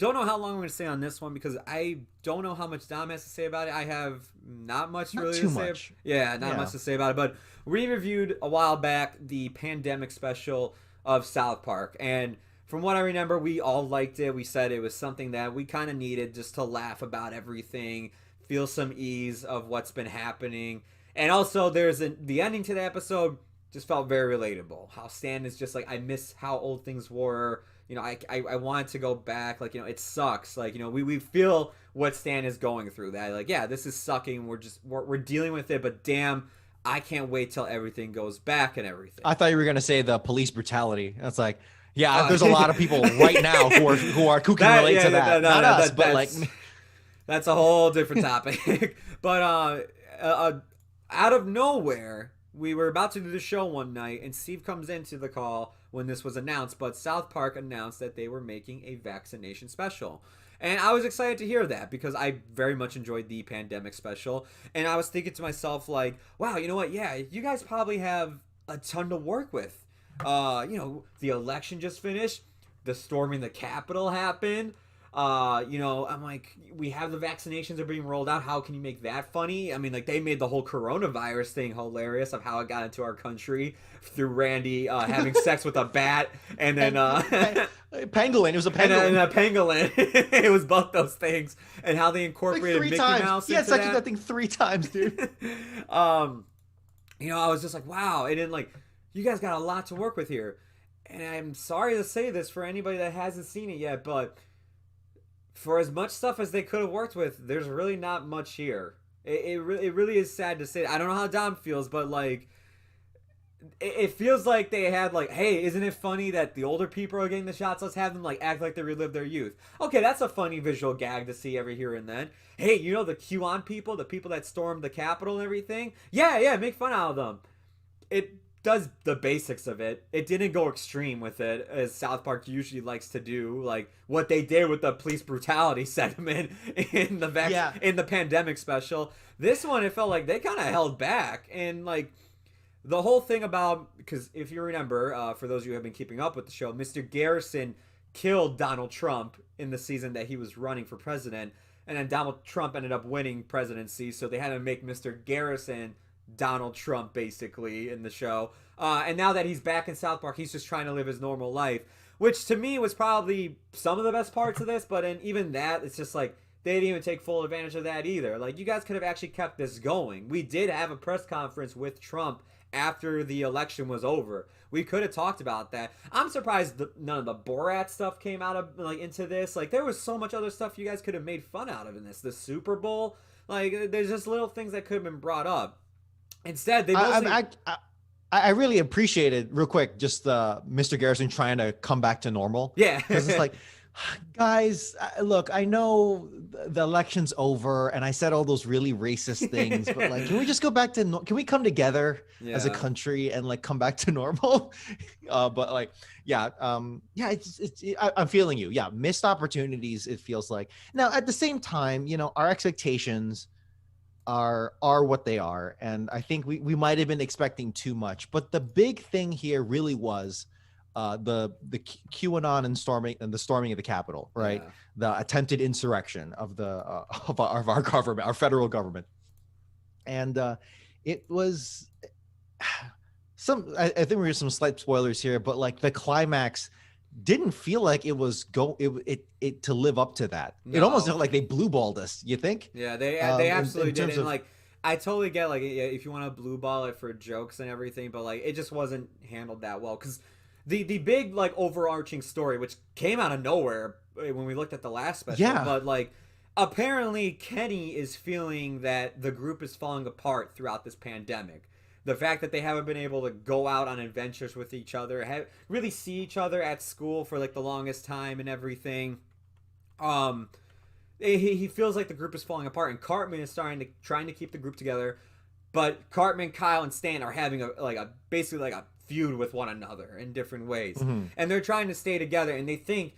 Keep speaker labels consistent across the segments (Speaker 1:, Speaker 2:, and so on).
Speaker 1: don't know how long I'm going to stay on this one because I don't know how much Dom has to say about it. I have not much
Speaker 2: Not
Speaker 1: really
Speaker 2: too
Speaker 1: to say.
Speaker 2: much.
Speaker 1: Not much to say about it. But we reviewed a while back the pandemic special of South Park, and from what I remember, we all liked it. We said it was something that we kind of needed just to laugh about everything, feel some ease of what's been happening, and also the ending to the episode just felt very relatable. How Stan is just like, I miss how old things were. I wanted to go back. Like, it sucks. Like, we feel what Stan is going through. That, like, yeah, this is sucking. We're dealing with it, but damn, I can't wait till everything goes back and everything.
Speaker 2: I thought you were going to say the police brutality. That's like, yeah, there's a lot of people right now who can relate to that. Not us, but like,
Speaker 1: that's a whole different topic. But out of nowhere, we were about to do the show one night, and Steve comes into the call when this was announced, but South Park announced that they were making a vaccination special. And I was excited to hear that because I very much enjoyed the pandemic special. And I was thinking to myself, like, wow, you know what? Yeah, you guys probably have a ton to work with. The election just finished. The storming the Capitol happened. I'm like, we have the vaccinations are being rolled out. How can you make that funny? I mean, like, they made the whole coronavirus thing hilarious of how it got into our country through Randy having sex with a bat and then
Speaker 2: pangolin. It was a pangolin.
Speaker 1: And a pangolin. It was both those things, and how they incorporated
Speaker 2: like
Speaker 1: Mickey
Speaker 2: times.
Speaker 1: Mouse.
Speaker 2: He had sex with that thing 3 times, dude.
Speaker 1: I was just like, wow. And then, like, you guys got a lot to work with here. And I'm sorry to say this for anybody that hasn't seen it yet, but for as much stuff as they could have worked with, there's really not much here. It really is sad to say. I don't know how Dom feels, but, like, it feels like they had, like, hey, isn't it funny that the older people are getting the shots? Let's have them, like, act like they relived their youth. Okay, that's a funny visual gag to see every here and then. Hey, the Q-Anon people, the people that stormed the Capitol and everything? Yeah, make fun out of them. It does the basics of it. It didn't go extreme with it, as South Park usually likes to do, like what they did with the police brutality segment in the pandemic special. This one, it felt like they kind of held back, and like the whole thing about, because if you remember, for those of you who have been keeping up with the show, Mr. Garrison killed Donald Trump in the season that he was running for president, and then Donald Trump ended up winning presidency, so they had to make Mr. Garrison Donald Trump basically in the show, and now that he's back in South Park, he's just trying to live his normal life, which to me was probably some of the best parts of this. But even that, it's just like they didn't even take full advantage of that either. Like, you guys could have actually kept this going. We did have a press conference with Trump after the election was over. We could have talked about that. I'm surprised none of the Borat stuff came out of, like, into this. Like, there was so much other stuff you guys could have made fun out of in this. The Super Bowl, like, there's just little things that could have been brought up. Instead, they mostly...
Speaker 2: I really appreciated, real quick, just Mr. Garrison trying to come back to normal.
Speaker 1: Yeah.
Speaker 2: Because it's like, guys, look, I know the election's over, and I said all those really racist things, but, like, can we just go back to... Can we come together as a country and, like, come back to normal? But, like, I'm feeling you. Yeah, missed opportunities, it feels like. Now, at the same time, our expectations are what they are, and I think we might have been expecting too much. But the big thing here really was the QAnon and the storming of the Capitol, right? The attempted insurrection of our government, our federal government, and it was I think we're getting some slight spoilers here, but, like, the climax didn't feel like it was it to live up to that. No. It almost felt like they blue balled us. You think?
Speaker 1: Yeah, they absolutely did. And, like, I totally get, like, if you want to blue ball it for jokes and everything, but, like, it just wasn't handled that well. Because the big, like, overarching story, which came out of nowhere when we looked at the last special, but, like, apparently Kenny is feeling that the group is falling apart throughout this pandemic. The fact that they haven't been able to go out on adventures with each other, really see each other at school for, like, the longest time and everything. He feels like the group is falling apart, and Cartman is trying to keep the group together, but Cartman, Kyle, and Stan are having basically a feud with one another in different ways, and they're trying to stay together, and they think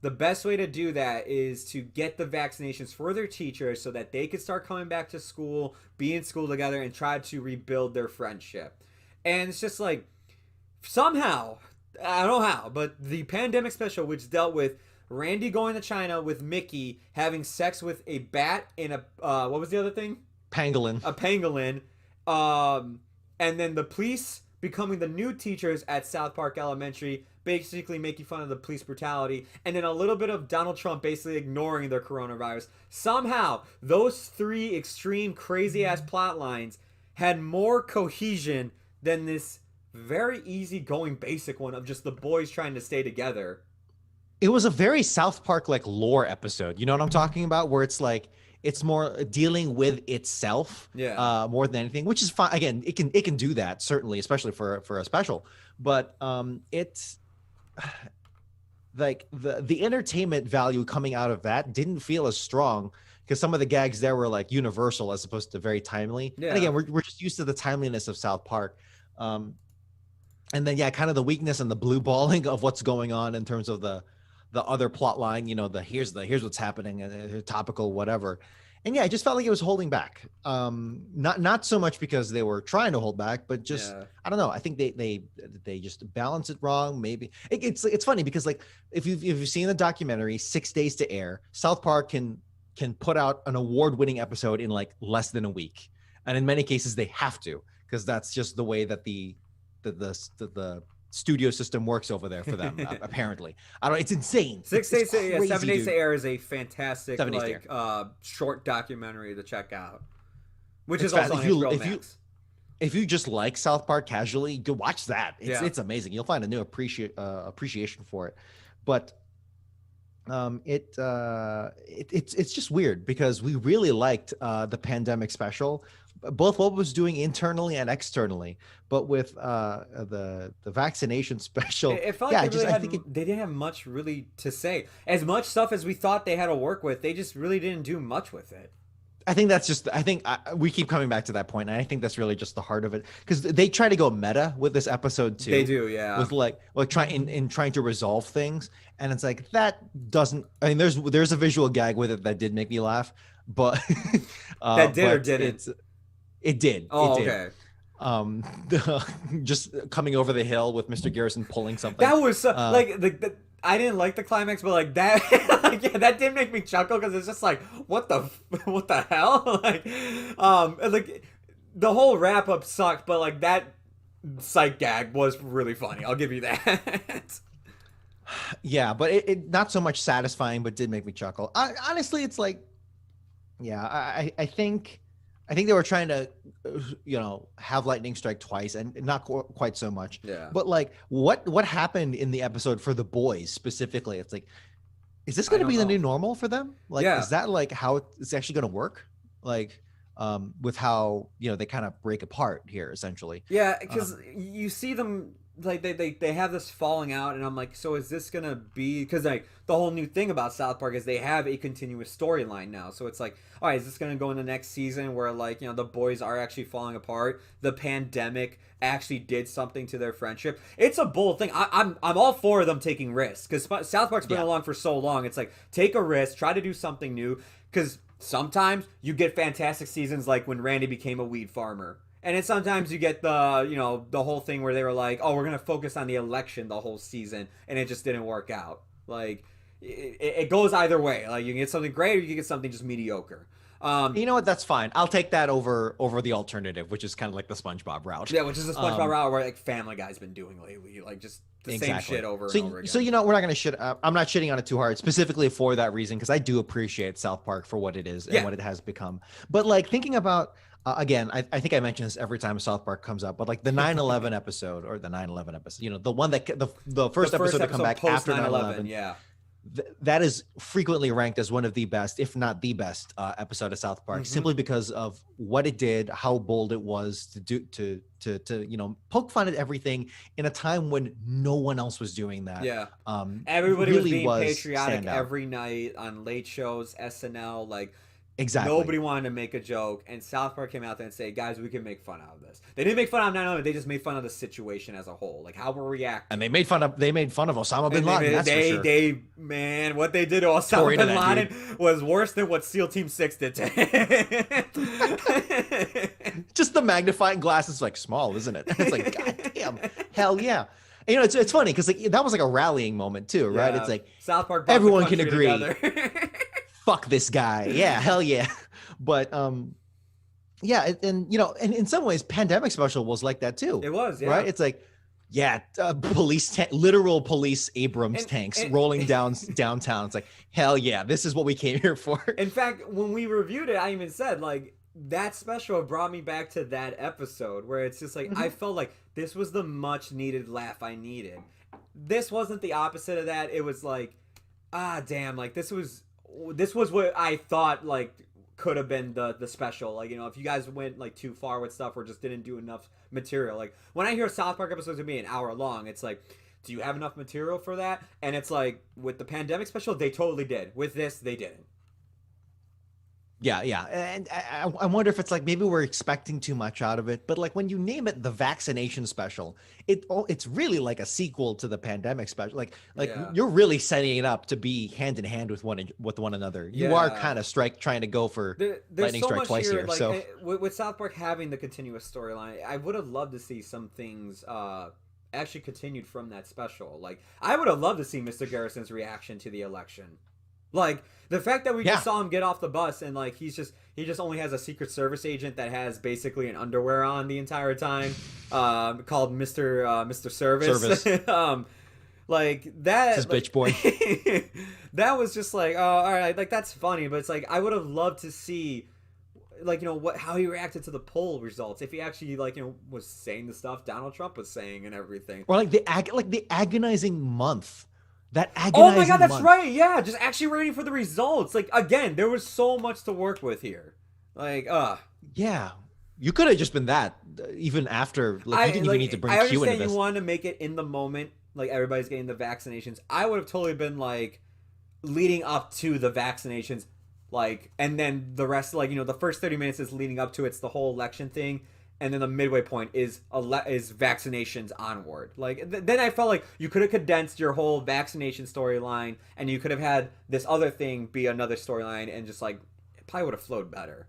Speaker 1: the best way to do that is to get the vaccinations for their teachers so that they can start coming back to school, be in school together, and try to rebuild their friendship. And it's just like, somehow, I don't know how, but the pandemic special, which dealt with Randy going to China with Mickey, having sex with a bat and a what was the other thing?
Speaker 2: Pangolin.
Speaker 1: A pangolin. And then the police becoming the new teachers at South Park Elementary, basically making fun of the police brutality, and then a little bit of Donald Trump basically ignoring the coronavirus. Somehow, those three extreme, crazy-ass plot lines had more cohesion than this very easy-going basic one of just the boys trying to stay together.
Speaker 2: It was a very South Park like lore episode. You know what I'm talking about? Where it's like it's more dealing with itself, more than anything, which is fine. Again, it can do that certainly, especially for a special. But it's like the entertainment value coming out of that didn't feel as strong because some of the gags there were like universal as opposed to very timely. Yeah. And again, we're just used to the timeliness of South Park. And then kind of the weakness and the blue balling of what's going on in terms of the other plot line, here's what's happening and topical, whatever. And I just felt like it was holding back. Not so much because they were trying to hold back, but just, I don't know. I think they just balance it wrong. Maybe it's funny because like, if you've seen the documentary 6 days to air, South Park can put out an award-winning episode in like less than a week. And in many cases they have to, because that's just the way that the studio system works over there for them. Apparently, I don't. It's insane.
Speaker 1: 6 days, 7 days to air is a fantastic short documentary to check out, which is also on HBO Max.
Speaker 2: If you just like South Park casually, go watch that. It's amazing. You'll find a new appreciation for it. But it's just weird because we really liked the pandemic special, both what was doing internally and externally, but with the vaccination special,
Speaker 1: it felt like they didn't have much really to say. As much stuff as we thought they had to work with, they just really didn't do much with it.
Speaker 2: I think that's just, we keep coming back to that point, and I think that's really just the heart of it, because they try to go meta with this episode too.
Speaker 1: They do, yeah.
Speaker 2: With like trying to resolve things, and it's like that doesn't. I mean, there's a visual gag with it that did make me laugh, but
Speaker 1: that did or didn't?
Speaker 2: It did.
Speaker 1: Oh,
Speaker 2: it did.
Speaker 1: Okay.
Speaker 2: Just coming over the hill with Mr. Garrison pulling something.
Speaker 1: That was like I didn't like the climax, but like that, that did make me chuckle because it's just like, what the hell? like the whole wrap up sucked, but like that sight gag was really funny. I'll give you that.
Speaker 2: Yeah, but it not so much satisfying, but did make me chuckle. Honestly, it's like, I think they were trying to, have lightning strike twice, and not quite so much.
Speaker 1: Yeah.
Speaker 2: But like, what happened in the episode for the boys specifically? It's like, is this going to be the new normal for them? Like, is that like how it's actually going to work? Like, with how they kind of break apart here, essentially.
Speaker 1: Yeah, because you see them. Like they have this falling out, and I'm like, so is this gonna be, because like the whole new thing about South Park is they have a continuous storyline now, so it's like, all right, is this gonna go in the next season where like the boys are actually falling apart, the pandemic actually did something to their friendship? It's a bold thing. I'm all for them taking risks, because South Park's been along for so long. It's like, take a risk, try to do something new, because sometimes you get fantastic seasons like when Randy became a weed farmer. And then sometimes you get the whole thing where they were like, oh, we're going to focus on the election the whole season, and it just didn't work out. Like, it goes either way. Like, you can get something great or you can get something just mediocre.
Speaker 2: You know what? That's fine. I'll take that over the alternative, which is kind of like the SpongeBob route.
Speaker 1: Yeah, which is the SpongeBob route where like Family Guy's been doing lately. Like, just the same shit over and over again. So,
Speaker 2: we're not going to shit. I'm not shitting on it too hard, specifically for that reason, because I do appreciate South Park for what it is and what it has become. But, like, thinking about... again, I think I mention this every time South Park comes up, but like the 9/11 episode, or the 9/11 episode, the one that the first episode to come back after 9/11, that is frequently ranked as one of the best, if not the best, episode of South Park, simply because of what it did, how bold it was to do to poke fun at everything in a time when no one else was doing that.
Speaker 1: Yeah, everybody really was being patriotic every night on late shows, SNL, like.
Speaker 2: Exactly.
Speaker 1: Nobody wanted to make a joke, and South Park came out there and say, guys, we can make fun out of this. They didn't make fun of 9/11, they just made fun of the situation as a whole, like how we're reacting.
Speaker 2: And they made fun of Osama bin Laden. That's for sure.
Speaker 1: Man, what they did to Osama bin Laden was worse than what SEAL Team 6 did to him.
Speaker 2: Just the magnifying glass is like small, isn't it? It's like, God damn, hell yeah. You know, it's funny because like that was like a rallying moment too, right?
Speaker 1: Yeah.
Speaker 2: It's like
Speaker 1: South Park brought the
Speaker 2: everyone can
Speaker 1: country
Speaker 2: agree.
Speaker 1: together.
Speaker 2: Fuck this guy. Yeah, hell yeah. But yeah, and you know, and in some ways, Pandemic Special was like that too.
Speaker 1: It was, yeah.
Speaker 2: Right? It's like, yeah, literal police Abrams tanks rolling down downtown. It's like, hell yeah, this is what we came here for.
Speaker 1: In fact, when we reviewed it, I even said like that special brought me back to that episode where it's just like I felt like this was the much needed laugh I needed. This wasn't the opposite of that. It was like, ah, damn, like this was what I thought like could have been the special. Like, you know, if you guys went like too far with stuff or just didn't do enough material. Like when I hear South Park episodes gonna be an hour long, it's like, do you have enough material for that? And it's like with the Pandemic Special, they totally did. With this, they didn't.
Speaker 2: Yeah, yeah. And I wonder if it's like maybe we're expecting too much out of it. But like when you name it the Vaccination Special, it's really like a sequel to the Pandemic Special. Like you're really setting it up to be hand in hand with one another. You are kind of trying to go for lightning strike twice here.
Speaker 1: Like,
Speaker 2: so
Speaker 1: with South Park having the continuous storyline, I would have loved to see some things actually continued from that special. Like I would have loved to see Mr. Garrison's reaction to the election. Like the fact that we just saw him get off the bus and like he just only has a Secret Service agent that has basically an underwear on the entire time, called Mr. Service. Like that.
Speaker 2: It's his bitch boy.
Speaker 1: That was just like, oh, all right, like that's funny, but it's like I would have loved to see, like, you know, how he reacted to the poll results, if he actually like, you know, was saying the stuff Donald Trump was saying and everything,
Speaker 2: or like the agonizing month.
Speaker 1: Oh my god, that's right. Yeah, just actually waiting for the results. Like again, there was so much to work with here. Like,
Speaker 2: yeah, you could have just been that even after. Like, you didn't even need to bring Q into this.
Speaker 1: I understand you want to make it in the moment, like everybody's getting the vaccinations. I would have totally been like leading up to the vaccinations, like, and then the rest, like, you know, the first 30 minutes is leading up to it's the whole election thing. And then the midway point is vaccinations onward. Like then I felt like you could have condensed your whole vaccination storyline, and you could have had this other thing be another storyline, and just like it probably would have flowed better.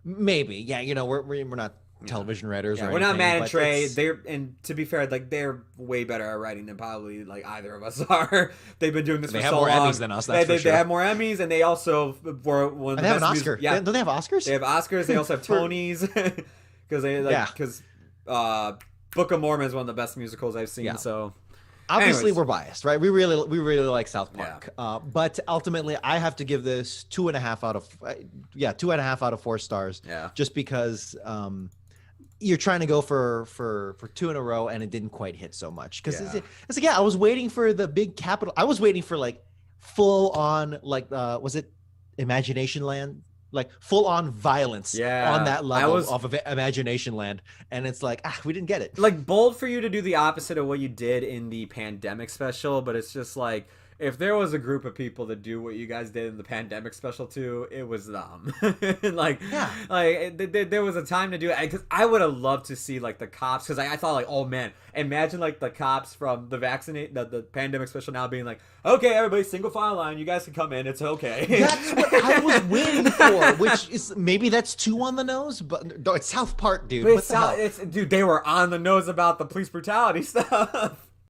Speaker 2: Maybe, yeah. You know, we're not television writers.
Speaker 1: Yeah,
Speaker 2: or
Speaker 1: we're not mad at Trey.
Speaker 2: It's...
Speaker 1: And to be fair, like they're way better at writing than probably like either of us are. They've been doing this for so long.
Speaker 2: They have more Emmys than us. That's for sure.
Speaker 1: They have more Emmys, and they also were one of the
Speaker 2: best. They have an
Speaker 1: Oscar.
Speaker 2: Yeah, don't they have Oscars?
Speaker 1: They have Oscars. They also have Tonys. Because Book of Mormon is one of the best musicals I've seen. So
Speaker 2: obviously
Speaker 1: anyways.
Speaker 2: We're biased, right? We really like South Park. But ultimately I have to give this 2.5 out of 4 stars. Yeah. Just because you're trying to go for 2 in a row and it didn't quite hit so much. Because it's like, I was waiting for the big capital. I was waiting for like full on like was it Imagination Land? Like full on violence on that level of Imagination Land, and it's like we didn't get it.
Speaker 1: Like bold for you to do the opposite of what you did in the Pandemic Special, but it's just like if there was a group of people that do what you guys did in the Pandemic Special too, it was them. There was a time to do it, because I would have loved to see like the cops, because I thought like, oh man, imagine like the cops from the Pandemic Special now being like, okay, everybody, single file line, you guys can come in, it's okay.
Speaker 2: That's what I was waiting for, which is maybe that's too on the nose, but no, it's South Park, dude.
Speaker 1: Dude, they were on the nose about the police brutality stuff.